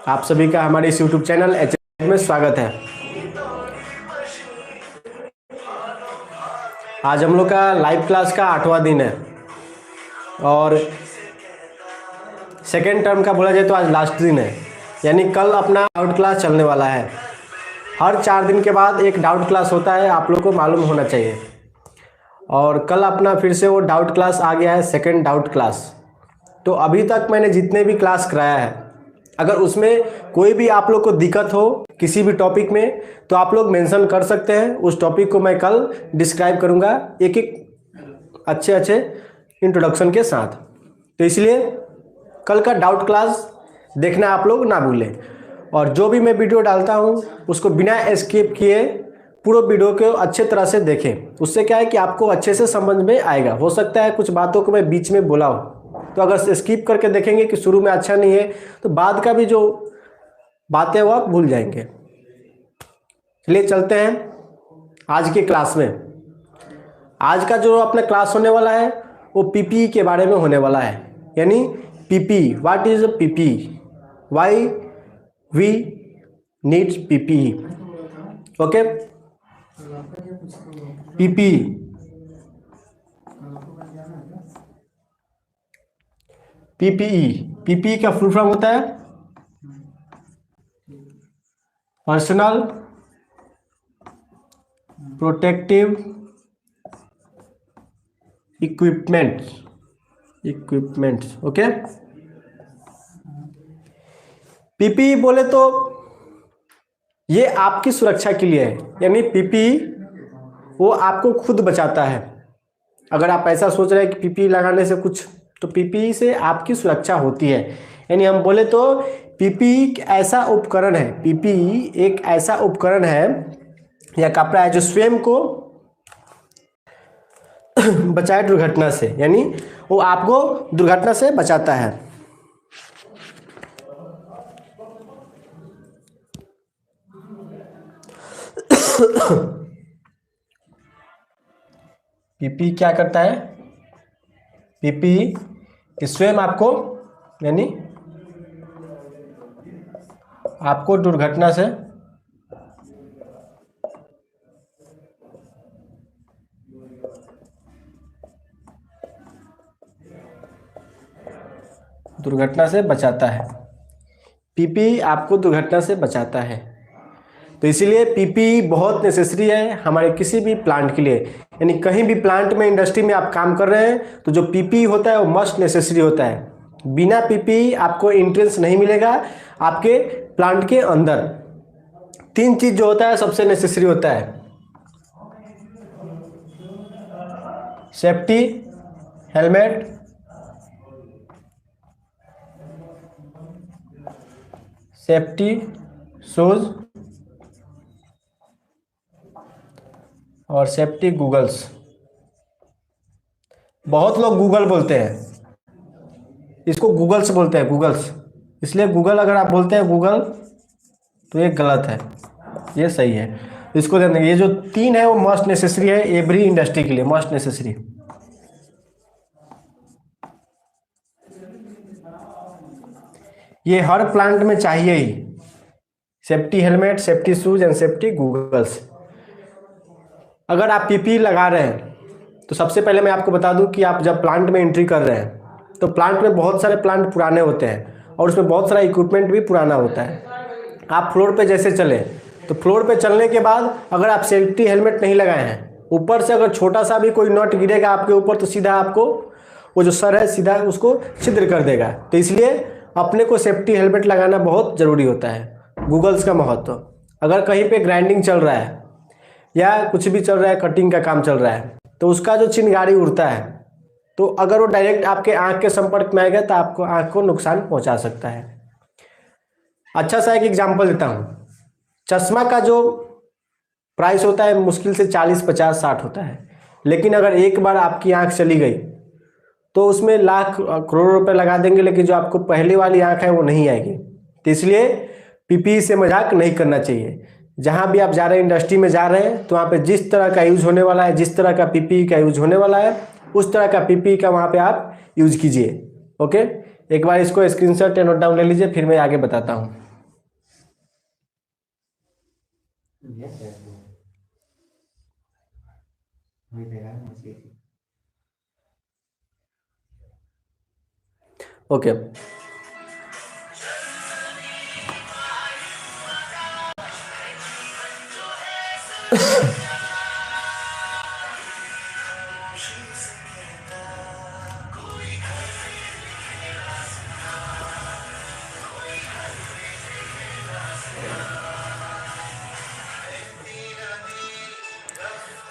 आप सभी का हमारे इस YouTube चैनल एच में स्वागत है। आज हम लोग का लाइव क्लास का 8वां दिन है और सेकेंड टर्म का बोला जाए तो आज लास्ट दिन है, यानी कल अपना डाउट क्लास चलने वाला है। हर 4 दिन के बाद एक डाउट क्लास होता है, आप लोग को मालूम होना चाहिए। और कल अपना फिर से वो डाउट क्लास आ गया है, सेकेंड डाउट क्लास। तो अभी तक मैंने जितने भी क्लास कराया है, अगर उसमें कोई भी आप लोग को दिक्कत हो किसी भी टॉपिक में तो आप लोग मेंशन कर सकते हैं। उस टॉपिक को मैं कल डिस्क्राइब करूंगा एक एक अच्छे इंट्रोडक्शन के साथ। तो इसलिए कल का डाउट क्लास देखना आप लोग ना भूलें। और जो भी मैं वीडियो डालता हूं उसको बिना स्किप किए पूरा वीडियो को अच्छे तरह से देखें। उससे क्या है कि आपको अच्छे से समझ में आएगा। हो सकता है कुछ बातों को मैं बीच में बोला हूँ, तो अगर स्किप करके देखेंगे कि शुरू में अच्छा नहीं है तो बाद का भी जो बातें वो आप भूल जाएंगे। चलिए चलते हैं आज के क्लास में। आज का जो अपना क्लास होने वाला है वो पीपीई के बारे में होने वाला है, यानी PPE. What is PPE, why we need PPE. Okay, PPE PPE का फुल फॉर्म होता है personal protective equipment. Okay, PPE बोले तो ये आपकी सुरक्षा के लिए है, यानी पीपीई वो आपको खुद बचाता है। अगर आप ऐसा सोच रहे हैं कि पीपीई लगाने से कुछ, तो पीपीई से आपकी सुरक्षा होती है। यानी हम बोले तो पीपीई एक ऐसा उपकरण है, पीपीई एक ऐसा उपकरण है या कपड़ा है जो स्वयं को बचाए दुर्घटना से, यानी वो आपको दुर्घटना से बचाता है। पीपीई क्या करता है? पीपीई स्वयं आपको, यानी आपको दुर्घटना से बचाता है। पीपीई आपको दुर्घटना से बचाता है। तो इसीलिए पीपीई बहुत नेसेसरी है हमारे किसी भी प्लांट के लिए। यानी कहीं भी प्लांट में, इंडस्ट्री में आप काम कर रहे हैं तो जो पीपीई होता है वो मस्ट नेसेसरी होता है। बिना पीपीई आपको एंट्रेंस नहीं मिलेगा आपके प्लांट के अंदर। 3 चीज जो होता है सबसे नेसेसरी होता है: सेफ्टी हेलमेट, सेफ्टी शूज और सेफ्टी गूगल्स। बहुत लोग गूगल बोलते हैं, इसको गूगल्स बोलते हैं, गूगल्स। इसलिए गूगल अगर आप बोलते हैं गूगल तो ये गलत है, ये सही है। इसको ध्यान देंगे, ये जो 3 है वो मस्ट नेसेसरी है एवरी इंडस्ट्री के लिए, मस्ट नेसेसरी। ये हर प्लांट में चाहिए ही, safety helmet, safety shoes and safety goggles. अगर आप पीपीई लगा रहे हैं तो सबसे पहले मैं आपको बता दूं कि आप जब प्लांट में एंट्री कर रहे हैं तो प्लांट में बहुत सारे प्लांट पुराने होते हैं और उसमें बहुत सारा इक्विपमेंट भी पुराना होता है। आप फ्लोर पे जैसे चले तो फ्लोर पे चलने के बाद अगर आप सेफ्टी हेलमेट नहीं लगाए हैं, ऊपर से अगर छोटा सा भी कोई नट गिरेगा आपके ऊपर तो सीधा आपको वो जो सर है सीधा उसको छिद्र कर देगा। तो इसलिए अपने को सेफ्टी हेलमेट लगाना बहुत ज़रूरी होता है। गूगल्स का महत्व, अगर कहीं पे ग्राइंडिंग चल रहा है या कुछ भी चल रहा है, कटिंग का काम चल रहा है, तो उसका जो चिंगारी उड़ता है तो अगर वो डायरेक्ट आपके आंख के संपर्क में आएगा तो आपको आंख को नुकसान पहुंचा सकता है। अच्छा सा एक एग्जांपल देता हूँ। चश्मा का जो प्राइस होता है मुश्किल से 40, 50, 60 होता है, लेकिन अगर एक बार आपकी आंख चली गई तो उसमें लाख करोड़ रुपए लगा देंगे, लेकिन जो आपको पहले वाली आंख है वो नहीं आएगी। तो इसलिए पीपीई से मजाक नहीं करना चाहिए। जहां भी आप जा रहे हैं, इंडस्ट्री में जा रहे हैं, तो वहां पे जिस तरह का यूज होने वाला है, जिस तरह का पीपीई का यूज होने वाला है, उस तरह का पीपीई का वहां पे आप यूज कीजिए। ओके, एक बार इसको स्क्रीनशॉट या नोट डाउन ले लीजिए, फिर मैं आगे बताता हूँ। ओके।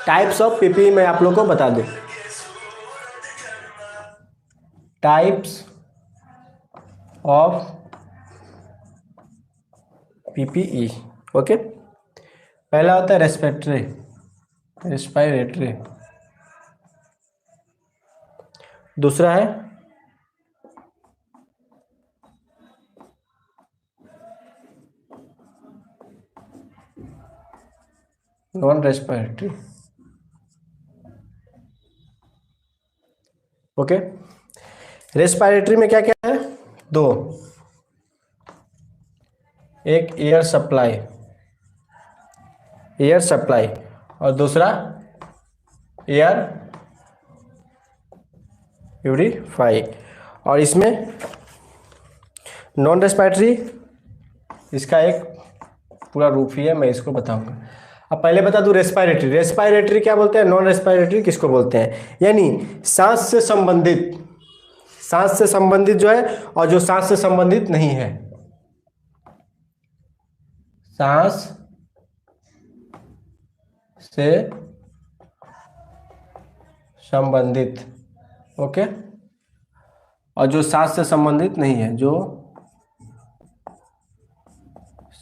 टाइप्स ऑफ पीपीई मैं आप लोग को बता दूं। Types of PPE, okay. पहला होता है रेस्पिरेटरी, दूसरा है नॉन रेस्पिरेटरी, ओके। रेस्पिरेटरी में क्या क्या है? दो, एक एयर सप्लाई और दूसरा एयर प्यूरिफाई। और इसमें नॉन रेस्पिरेटरी, इसका एक पूरा रूप ही है, मैं इसको बताऊंगा। अब पहले बता दूं रेस्पिरेटरी क्या बोलते हैं, नॉन रेस्पिरेटरी किसको बोलते हैं। यानी सांस से संबंधित जो है और जो सांस से संबंधित नहीं है। सांस से संबंधित, ओके। और जो सांस से संबंधित नहीं है, जो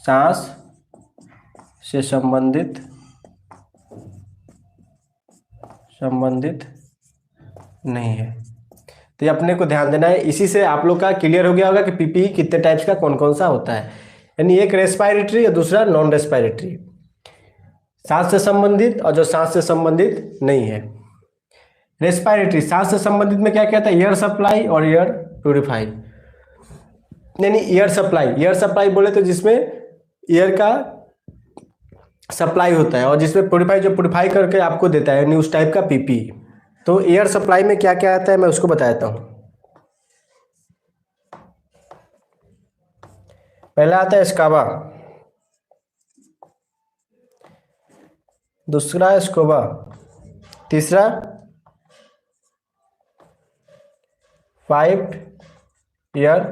सांस से संबंधित नहीं है। तो ये अपने को ध्यान देना है। इसी से आप लोग का क्लियर हो गया होगा कि पीपीई कितने टाइप्स का कौन कौन सा होता है। यानी एक रेस्पिरेटरी और दूसरा नॉन रेस्पिरेटरी, सांस से संबंधित और जो सांस से संबंधित नहीं है। रेस्पिरेटरी सांस से संबंधित में क्या क्या था, एयर सप्लाई और एयर प्यूरिफाई। यानी एयर सप्लाई बोले तो जिसमें एयर का सप्लाई होता है और जिसमें प्यूरिफाई जो प्यूरिफाई करके आपको देता है, यानी उस टाइप का पीपीई। तो एयर सप्लाई में क्या क्या आता है मैं उसको बताता हूँ। पहला आता है स्काबा, दूसरा स्कोबा, तीसरा पाइप्ड एयर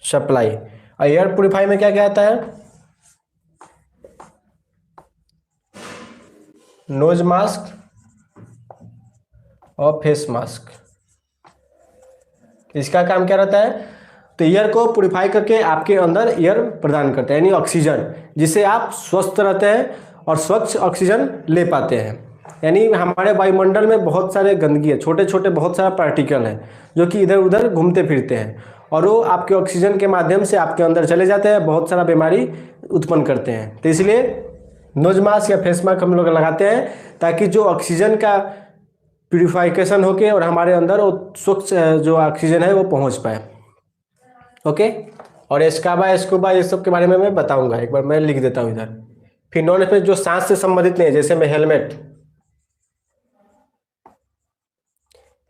सप्लाई। और एयर प्यूरिफाई में क्या क्या आता है, नोज मास्क और फेस मास्क। इसका काम क्या रहता है, तो एयर को प्यूरिफाई करके आपके अंदर एयर प्रदान करता है, यानी ऑक्सीजन, जिससे आप स्वस्थ रहते हैं और स्वच्छ ऑक्सीजन ले पाते हैं। यानी हमारे वायुमंडल में बहुत सारे गंदगी है, छोटे छोटे बहुत सारा पार्टिकल हैं जो कि इधर उधर घूमते फिरते हैं और वो आपके ऑक्सीजन के माध्यम से आपके अंदर चले जाते हैं, बहुत सारा बीमारी उत्पन्न करते हैं। तो इसलिए नोज मास्क या फेस मास्क हम लोग लगाते हैं ताकि जो ऑक्सीजन का प्यूरिफिकेशन होके और हमारे अंदर वो स्वच्छ जो ऑक्सीजन है वो पहुंच पाए, ओके। और स्कोबा ये सब के बारे में मैं बताऊंगा, एक बार मैं लिख देता हूं इधर। फिर नॉन रेस्पिरेटरी जो सांस से संबंधित नहीं है, जैसे मैं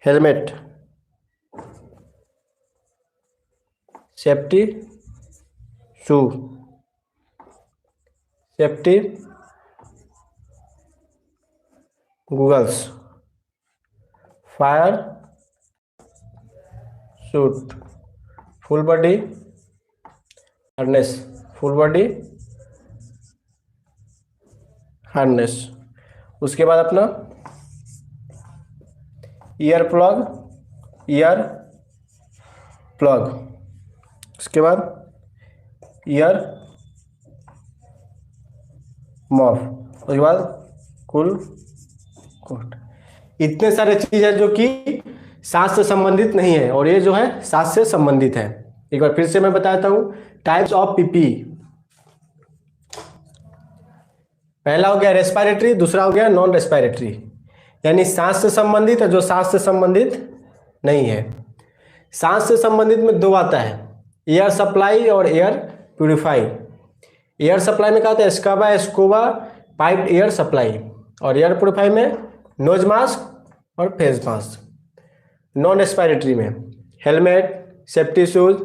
helmet, safety shoe, safety goggles, fire suit, full body harness, उसके बाद अपना ईयर प्लग, उसके बाद ईयर मॉफ, उसके बाद कूल कोट। इतने सारे चीज है जो कि सांस से संबंधित नहीं है और ये जो है सांस से संबंधित है। एक बार फिर से मैं बताता हूं, टाइप्स ऑफ पीपीई। पहला हो गया रेस्पिरेटरी, दूसरा हो गया नॉन रेस्पिरेटरी, यानी सांस से संबंधित है जो सांस से संबंधित नहीं है। सांस से संबंधित में दो आता है, एयर सप्लाई और एयर प्यूरिफाई। एयर सप्लाई में क्या होता है, scuba scuba piped air supply, और एयर प्योरीफाई में नोज मास्क और फेस मास्क। नॉन रेस्पिरेटरी में helmet, safety shoes,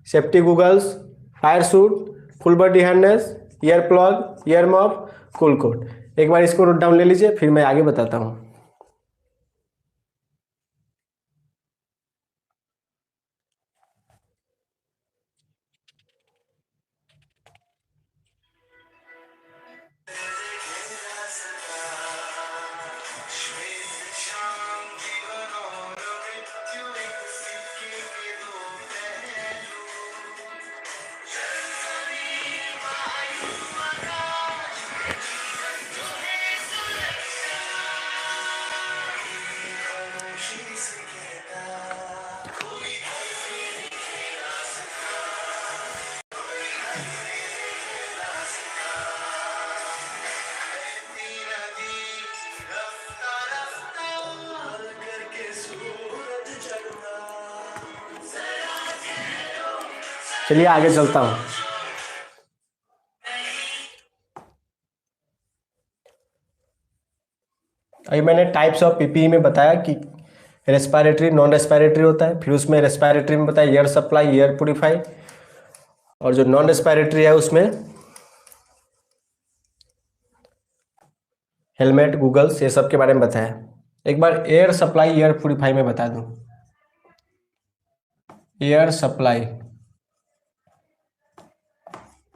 safety goggles, fire suit, full body harness, ear plug, ear muff, cool coat. एक बार इसको नोट डाउन ले लीजिए, फिर मैं आगे बताता हूँ। चलिए आगे चलता हूँ। अभी मैंने टाइप्स ऑफ पीपीई में बताया कि रेस्पिरेटरी, नॉन रेस्पिरेटरी होता है, फिर उसमें रेस्पिरेटरी में बताया एयर सप्लाई, एयर प्योरीफाई, और जो नॉन रेस्पिरेटरी है उसमें हेलमेट, गूगल्स, ये सब के बारे में बताया। एक बार एयर सप्लाई, एयर प्योरीफाई में बता दूं। Air supply,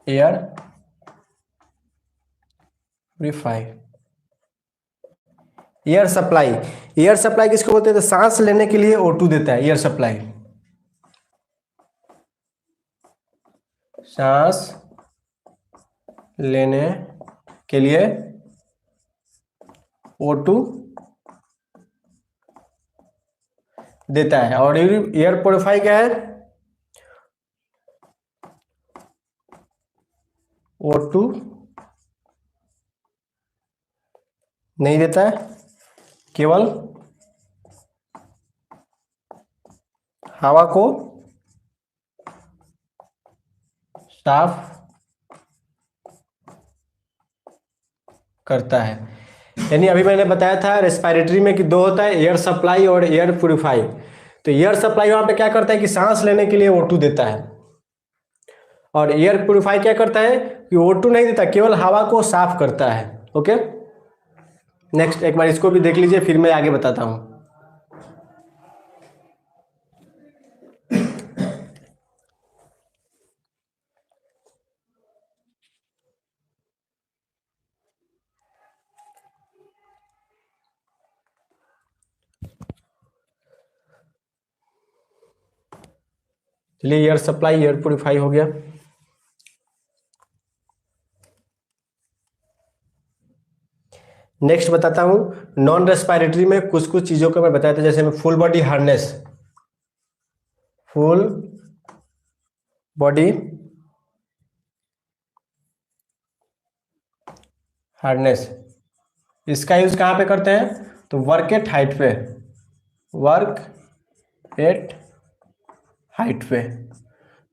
air purify. Air supply, air supply किसको बोलते हैं, तो सांस लेने के लिए O2 देता है एयर सप्लाई। सांस लेने के लिए O2 देता है। और एयर प्योरीफाई क्या है, O2 नहीं देता है, केवल हवा को साफ करता है। यानी अभी मैंने बताया था रेस्पिरेटरी में कि दो होता है, एयर सप्लाई और एयर प्योरीफाई। तो एयर सप्लाई वहां पे क्या करता है कि सांस लेने के लिए O2 देता है, और एयर प्योरीफाई क्या करता है कि O2 नहीं देता, केवल हवा को साफ करता है। ओके, नेक्स्ट एक बार इसको भी देख लीजिए, फिर मैं आगे बताता हूं। चलिए, एयर सप्लाई, एयर प्योरीफाई हो गया। नेक्स्ट बताता हूं, नॉन रेस्पिरेटरी में कुछ कुछ चीजों को मैं बताया था, जैसे full body harness, full body harness, इसका यूज कहां पे करते हैं, तो वर्क एट हाइट पे, वर्क एट हाइट पे।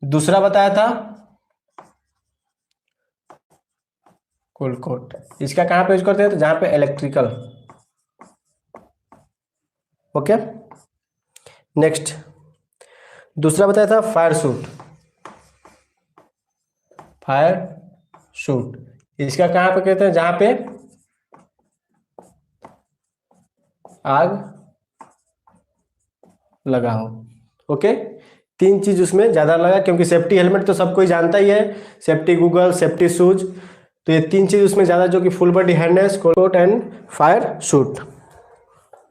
दूसरा बताया था कूल कोट, इसका कहां पे यूज करते हैं, तो जहां पे इलेक्ट्रिकल। ओके, नेक्स्ट दूसरा बताया था फायर सूट, फायर सूट, इसका कहां पे कहते हैं, जहां पे आग लगा हो। ओके, तीन चीज उसमें ज्यादा लगा, क्योंकि सेफ्टी हेलमेट तो सब कोई जानता ही है, सेफ्टी गूगल, सेफ्टी शूज, तो ये तीन चीज उसमें ज्यादा, जो कि full body harness, coat and fire suit.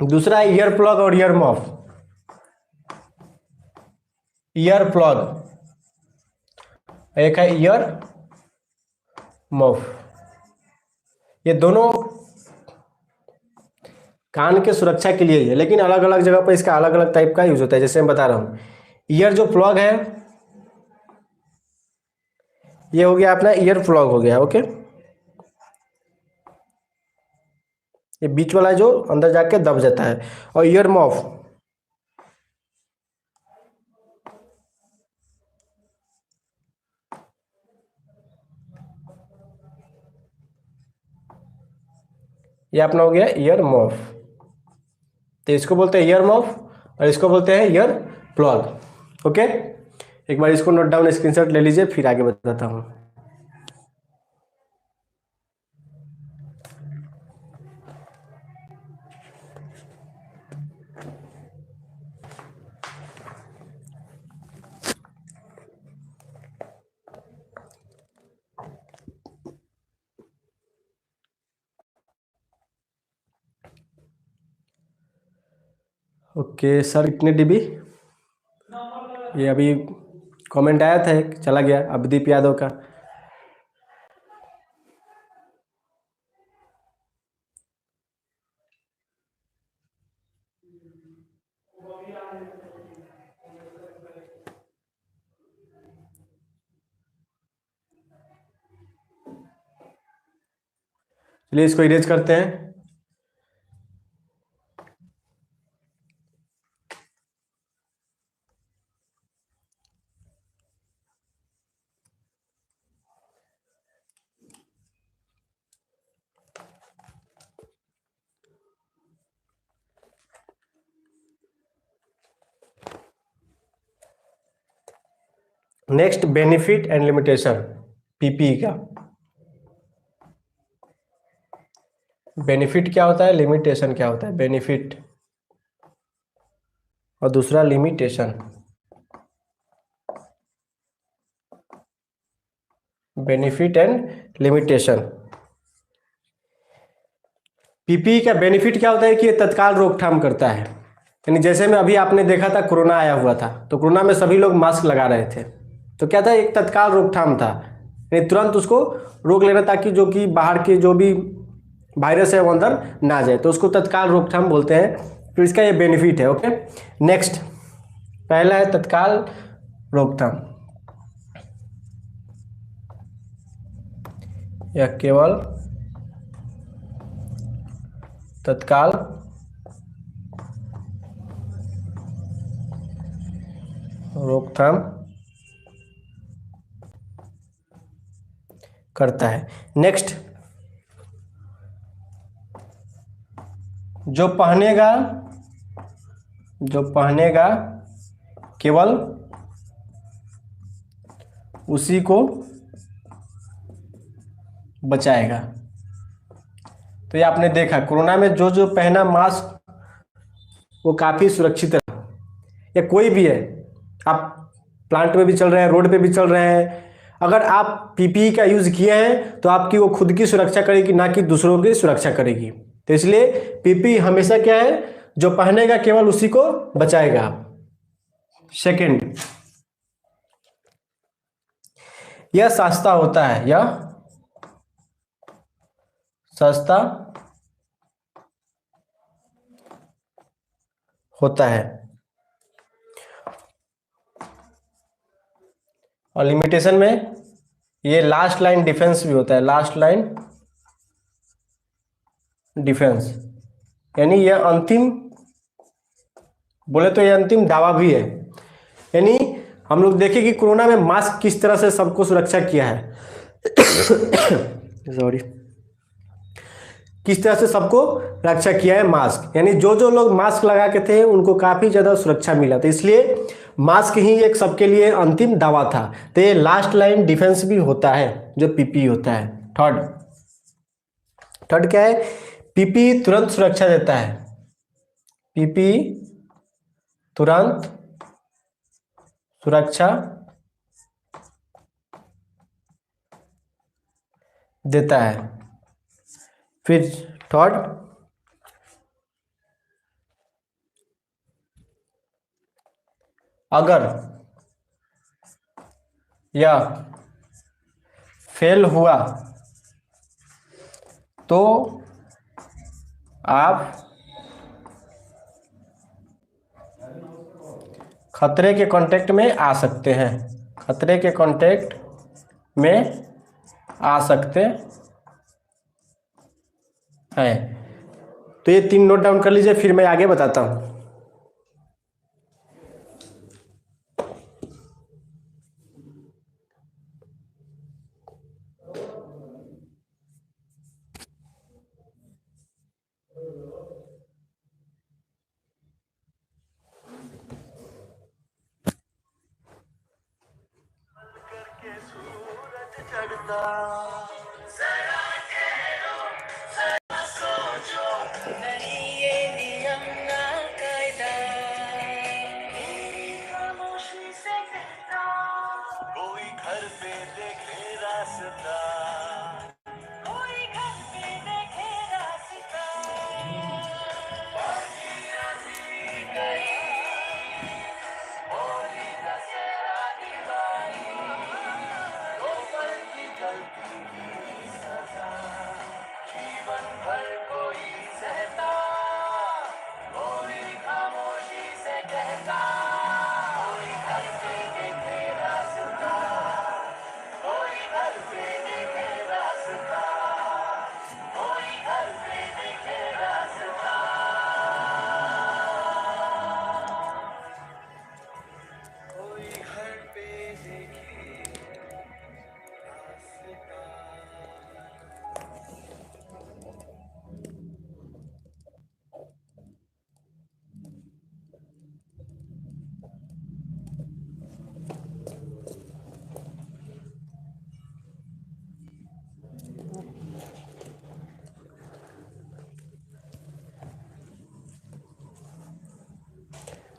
दूसरा है ईयर प्लग और ईयर मफ। ईयर प्लग, एक है ईयर मफ, ये दोनों कान के सुरक्षा के लिए ही है, लेकिन अलग अलग जगह पर इसका अलग अलग टाइप का यूज होता है। जैसे मैं बता रहा हूं, ईयर जो प्लग है, ये हो गया अपना ईयर प्लग हो गया। ओके, ये बीच वाला जो अंदर जाके दब जाता है। और ईयर मफ, ये अपना हो गया ईयर मॉफ। तो इसको बोलते हैं ईयर मॉफ और इसको बोलते हैं ईयर प्लग। ओके, एक बार इसको नोट डाउन स्क्रीनशॉट ले लीजिए, फिर आगे बताता हूँ। ओके सर, कितने डीबी? ये अभी कमेंट आया था, चला गया अवदीप यादव का। चलिए इसको इरेज करते हैं। Next, benefit and limitation PPE का। बेनिफिट क्या होता है, लिमिटेशन क्या होता है? बेनिफिट और दूसरा limitation. Benefit and limitation. PPE का बेनिफिट क्या होता है कि ये तत्काल रोकथाम करता है। यानी जैसे में अभी आपने देखा था कोरोना आया हुआ था, तो कोरोना में सभी लोग मास्क लगा रहे थे, तो क्या था, एक तत्काल रोकथाम था, यानी तुरंत उसको रोक लेना ताकि जो कि बाहर के जो भी वायरस है वो अंदर ना जाए, तो उसको तत्काल रोकथाम बोलते हैं। तो इसका ये बेनिफिट है। ओके, नेक्स्ट, पहला है तत्काल रोकथाम। यह केवल तत्काल रोकथाम करता है। नेक्स्ट, जो पहनेगा केवल उसी को बचाएगा। तो ये आपने देखा कोरोना में जो जो पहना मास्क वो काफी सुरक्षित रहा। या कोई भी है, आप प्लांट में भी चल रहे हैं, रोड पे भी चल रहे हैं, अगर आप पीपीई का यूज किए हैं तो आपकी वो खुद की सुरक्षा करेगी, ना कि दूसरों की सुरक्षा करेगी। तो इसलिए पीपीई हमेशा क्या है, जो पहनेगा केवल उसी को बचाएगा। सेकंड, यह सस्ता होता है, यह सस्ता होता है। और लिमिटेशन में ये लास्ट लाइन डिफेंस भी होता है, लास्ट लाइन डिफेंस, यानी यह अंतिम, बोले तो यह अंतिम दावा भी है। यानी हम लोग देखें कि कोरोना में मास्क किस तरह से सबको सुरक्षा किया है। सॉरी, किस तरह से सबको रक्षा किया है मास्क, यानी जो जो लोग मास्क लगा के थे उनको काफी ज्यादा सुरक्षा मिला, तो इसलिए मास्क ही एक सबके लिए अंतिम दावा था। तो ये लास्ट लाइन डिफेंस भी होता है जो पीपी होता है। थर्ड क्या है, पीपी तुरंत सुरक्षा देता है। पीपी तुरंत सुरक्षा देता है। फिर थर्ड, अगर यह फेल हुआ तो आप खतरे के कांटेक्ट में आ सकते हैं, खतरे के कांटेक्ट में आ सकते हैं। तो ये 3 नोट डाउन कर लीजिए, फिर मैं आगे बताता हूं।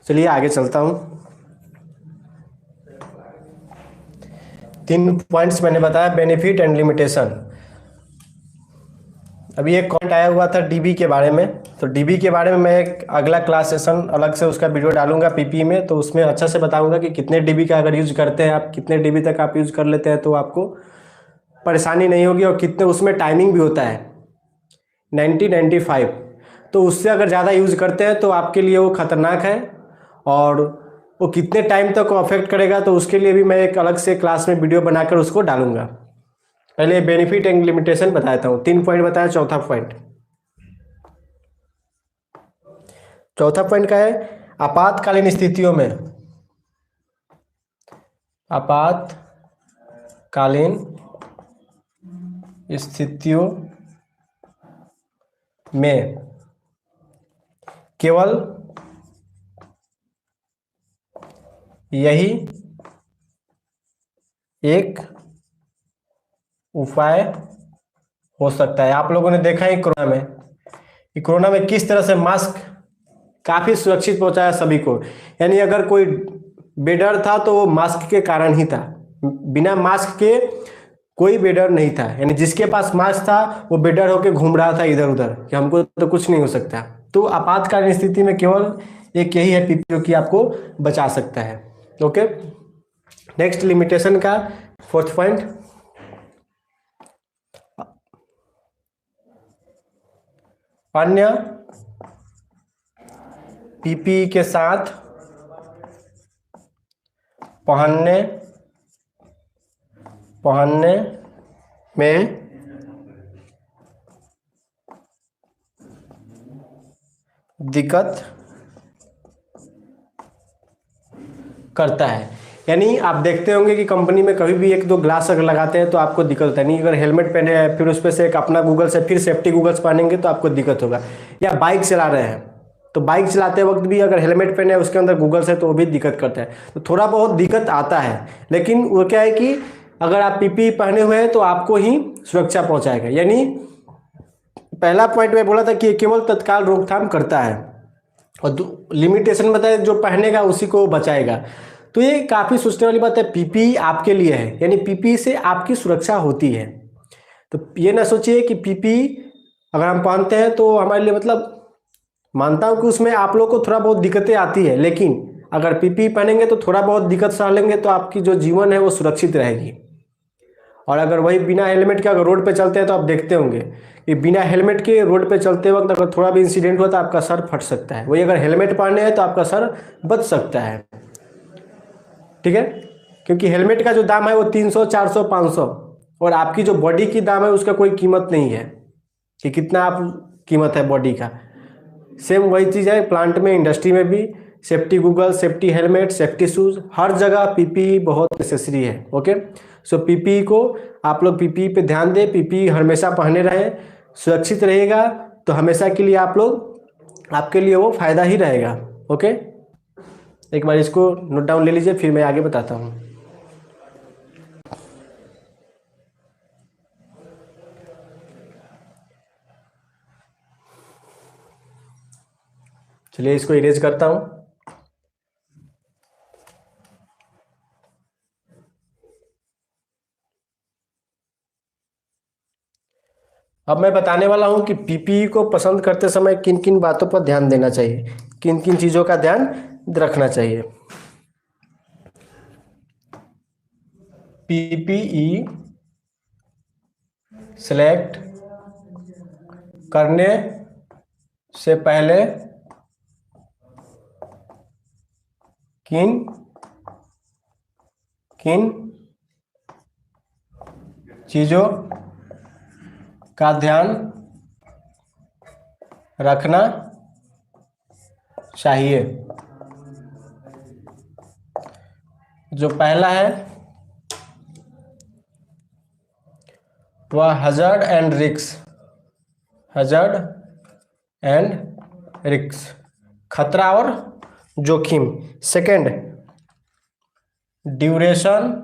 चलिए आगे चलता हूँ। 3 पॉइंट्स मैंने बताया, बेनिफिट एंड लिमिटेशन। अभी एक कमेंट आया हुआ था डीबी के बारे में, तो डीबी के बारे में मैं एक अगला क्लास सेशन अलग से उसका वीडियो डालूंगा पीपी में, तो उसमें अच्छा से बताऊंगा कि कितने डीबी का अगर यूज करते हैं आप, कितने डीबी तक आप यूज कर लेते हैं तो आपको परेशानी नहीं होगी, और कितने उसमें टाइमिंग भी होता है 90-95, तो उससे अगर ज़्यादा यूज करते हैं तो आपके लिए वो खतरनाक है, और वो कितने टाइम तक को अफेक्ट करेगा तो उसके लिए भी मैं एक अलग से क्लास में वीडियो बनाकर उसको डालूंगा। पहले बेनिफिट एंड लिमिटेशन बताता हूँ। 3 पॉइंट बताया, चौथा पॉइंट का है आपातकालीन स्थितियों में, आपातकालीन स्थितियों में केवल यही एक उपाय हो सकता है। आप लोगों ने देखा है कोरोना में, कि कोरोना में किस तरह से मास्क काफी सुरक्षित पहुंचाया सभी को। यानी अगर कोई बेडर था तो वो मास्क के कारण ही था, बिना मास्क के कोई बेडर नहीं था। यानी जिसके पास मास्क था वो बेडर होकर घूम रहा था इधर उधर कि हमको तो कुछ नहीं हो सकता। तो आपातकालीन स्थिति में केवल एक यही है पीपी जो कि आपको बचा सकता है। ओके, नेक्स्ट लिमिटेशन का 4th पॉइंट, अन्य पीपी के साथ पहनने में दिक्कत करता है। यानी आप देखते होंगे कि कंपनी में कभी भी 1-2 ग्लास अगर लगाते हैं तो आपको दिक्कत होता है। नहीं, अगर हेलमेट पहने हैं फिर उस पर से एक अपना गूगल से फिर सेफ्टी गूगल्स पहनेंगे तो आपको दिक्कत होगा। या बाइक चला रहे हैं तो बाइक चलाते वक्त भी अगर हेलमेट पहने उसके अंदर गूगल्स है तो वो भी दिक्कत करता है। तो थोड़ा बहुत दिक्कत आता है, लेकिन वो क्या है कि अगर आप पीपी पहने हुए हैं तो आपको ही सुरक्षा पहुंचाएगा। यानी पहला पॉइंट में बोला था कि केवल तत्काल रोकथाम करता है, और लिमिटेशन बताया जो पहनेगा उसी को बचाएगा। तो ये काफ़ी सोचने वाली बात है। पीपी आपके लिए है, यानी पीपी से आपकी सुरक्षा होती है। तो ये ना सोचिए कि पीपी अगर हम पहनते हैं तो हमारे लिए, मतलब मानता हूं कि उसमें आप लोग को थोड़ा बहुत दिक्कतें आती है, लेकिन अगर पीपी पहनेंगे तो थोड़ा बहुत दिक्कत सह लेंगे तो आपकी जो जीवन है वो सुरक्षित रहेगी। और अगर वही बिना हेलमेट के अगर रोड पे चलते हैं तो आप देखते होंगे कि बिना हेलमेट के रोड पे चलते वक्त अगर थोड़ा भी इंसिडेंट हुआ तो आपका सर फट सकता है। वही अगर हेलमेट पहने हैं तो आपका सर बच सकता है। ठीक है, क्योंकि हेलमेट का जो दाम है वो 300, 400, 500, और आपकी जो बॉडी की दाम है उसका कोई कीमत नहीं है कि कितना आप कीमत है बॉडी का। सेम वही चीज़ है प्लांट में, इंडस्ट्री में भी safety goggle, safety helmet, safety shoes, हर जगह पीपी बहुत नेसेसरी है। ओके, सो पीपी को आप लोग पीपी पे ध्यान दें, पीपी हमेशा पहने रहें, सुरक्षित रहेगा तो हमेशा के लिए आप लोग, आपके लिए वो फायदा ही रहेगा। ओके, एक बार इसको नोट डाउन ले लीजिए, फिर मैं आगे बताता हूँ। चलिए इसको इरेज करता हूं। अब मैं बताने वाला हूं कि पीपीई को पसंद करते समय किन किन बातों पर ध्यान देना चाहिए, किन किन चीज़ों का ध्यान रखना चाहिए। पीपीई सेलेक्ट करने से पहले किन किन चीज़ों का ध्यान रखना चाहिए। जो पहला है वह hazard and risk, hazard and risk, खतरा और जोखिम। Second, duration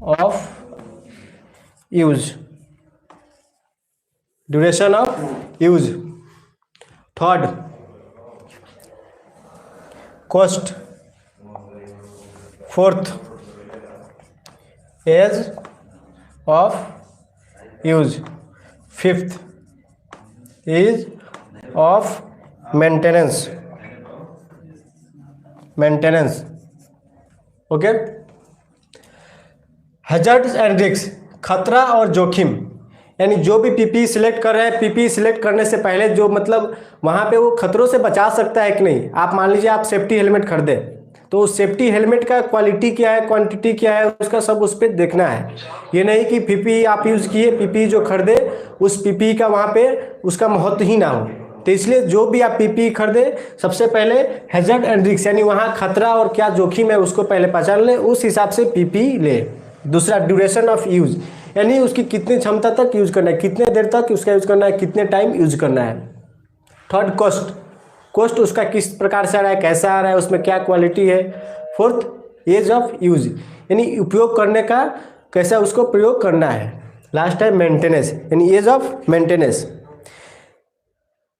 of use, duration of use. Third, cost. Fourth, age of use. Fifth, ease of maintenance, maintenance. Okay. Hazards and risk, खतरा और जोखिम। यानी जो भी पीपी सिलेक्ट कर रहे हैं, पीपी सिलेक्ट करने से पहले जो मतलब वहाँ पे वो खतरों से बचा सकता है कि नहीं। आप मान लीजिए आप सेफ्टी हेलमेट खरीदे, तो उस सेफ्टी हेलमेट का क्वालिटी क्या है, क्वांटिटी क्या है, उसका सब उस पर देखना है। ये नहीं कि पीपी आप यूज़ किए, पीपी जो खरीदे उस पीपी का वहाँ पे उसका महत्व ही ना हो। तो इसलिए जो भी आप पीपी खरीदे, सबसे पहले हैजर्ड एंड रिस्क यानी वहाँ खतरा और क्या जोखिम है उसको पहले पहचान ले, उस हिसाब से पीपी ले। दूसरा, ड्यूरेशन ऑफ यूज, यानी उसकी कितनी क्षमता तक यूज करना है, कितने देर तक उसका यूज करना है, कितने टाइम यूज करना है। थर्ड, कॉस्ट, कॉस्ट उसका किस प्रकार से आ रहा है, कैसा आ रहा है, उसमें क्या क्वालिटी है। फोर्थ, एज ऑफ यूज, यानी उपयोग करने का कैसा उसको प्रयोग करना है। लास्ट है मेंटेनेंस, यानी एज ऑफ मेंटेनेंस,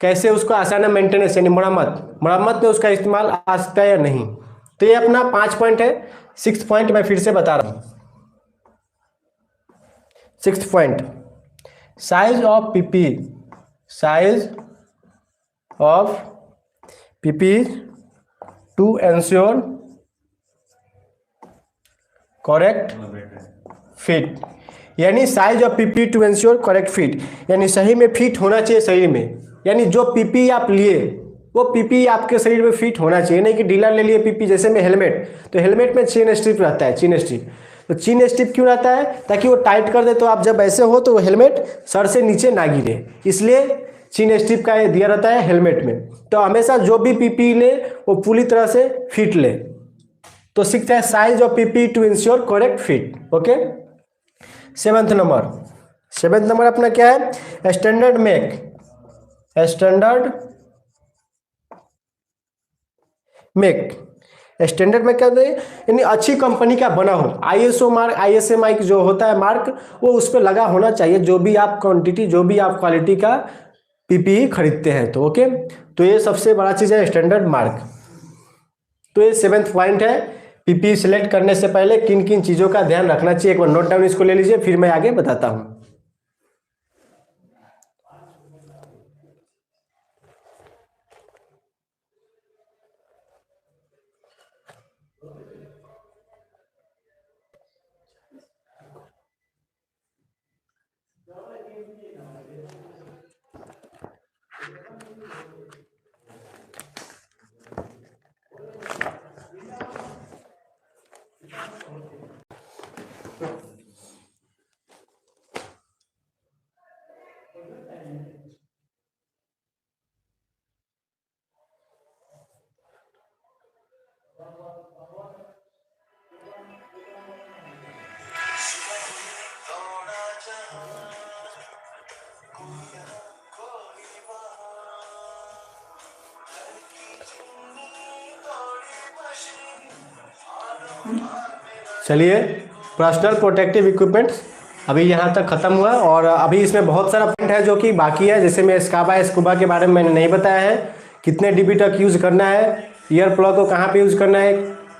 कैसे उसको आसान है मेंटेनेंस यानी मरम्मत, मरम्मत में उसका इस्तेमाल आ सकता है या नहीं। तो ये अपना 5 पॉइंट है। 6th पॉइंट मैं फिर से बता रहा हूँ। 6th point, size of PP, size of PP to ensure correct fit, यानी size of PP to ensure correct fit, यानी सही में फिट होना चाहिए शरीर में। यानी जो पीपी आप लिए वो पीपी आपके शरीर में फिट होना चाहिए, नहीं कि ढीला ले लिए पीपी। जैसे में हेलमेट, तो हेलमेट में चेन स्ट्रिप रहता है, चेन स्ट्रिप। तो चेन स्ट्रिप क्यों रहता है, ताकि वो टाइट कर दे, तो आप जब ऐसे हो तो वो हेलमेट सर से नीचे ना गिरे, इसलिए चेन स्ट्रिप का ये दिया रहता है हेलमेट में। तो हमेशा जो भी पीपी ले वो पूरी तरह से फिट ले। तो 6th है size of PP to ensure correct fit. Okay. 7th number, 7th number अपना क्या है, standard make, standard make. Standard में क्या होता है, यानी अच्छी कंपनी का बना हो। आईएसओ मार्क, आईएसएमआई जो होता है मार्क, वो उस पर लगा होना चाहिए, जो भी आप क्वांटिटी, जो भी आप क्वालिटी का पीपीई खरीदते हैं। तो ओके, तो ये सबसे बड़ा चीज़ है स्टैंडर्ड मार्क। तो ये 7th पॉइंट है, पीपीई सिलेक्ट करने से पहले किन किन चीज़ों का ध्यान रखना चाहिए। एक बार नोट डाउन इसको ले लीजिए, फिर मैं आगे बताता हूँ। चलिए, पर्सनल प्रोटेक्टिव इक्विपमेंट्स अभी यहाँ तक खत्म हुआ, और अभी इसमें बहुत सारा पॉइंट है जो कि बाकी है। जैसे मैं स्काबा स्कूबा के बारे में मैंने नहीं बताया है कितने डीबी तक यूज़ करना है, ईयर प्लग को कहाँ पे यूज़ करना है,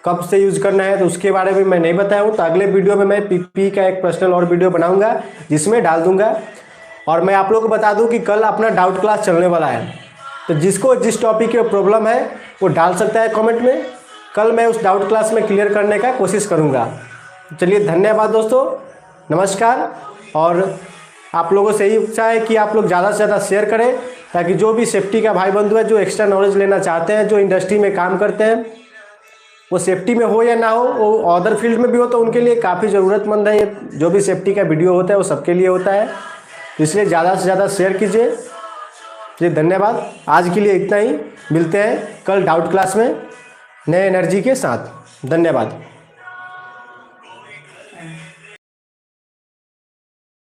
कब से यूज़ करना है, तो उसके बारे में मैं नहीं बताया हूँ। तो अगले वीडियो में मैं पीपी का एक पर्सनल और वीडियो बनाऊंगा जिसमें डाल दूंगा। और मैं आप लोगों को बता दूं कि कल अपना डाउट क्लास चलने वाला है, तो जिसको जिस टॉपिक की प्रॉब्लम है वो डाल सकता है कमेंट में। कल मैं उस डाउट क्लास में क्लियर करने का कोशिश करूँगा। चलिए, धन्यवाद दोस्तों, नमस्कार। और आप लोगों से यही इच्छा है कि आप लोग ज़्यादा से ज़्यादा शेयर करें, ताकि जो भी सेफ्टी का भाई बंधु है, जो एक्स्ट्रा नॉलेज लेना चाहते हैं, जो इंडस्ट्री में काम करते हैं, वो सेफ्टी में हो या ना हो, वो अदर फील्ड में भी हो, तो उनके लिए काफ़ी ज़रूरतमंद है। ये जो भी सेफ्टी का वीडियो होता है वो सबके लिए होता है, इसलिए ज़्यादा से ज़्यादा शेयर कीजिए। जी धन्यवाद, आज के लिए इतना ही। मिलते हैं कल डाउट क्लास में नए एनर्जी के साथ। धन्यवाद।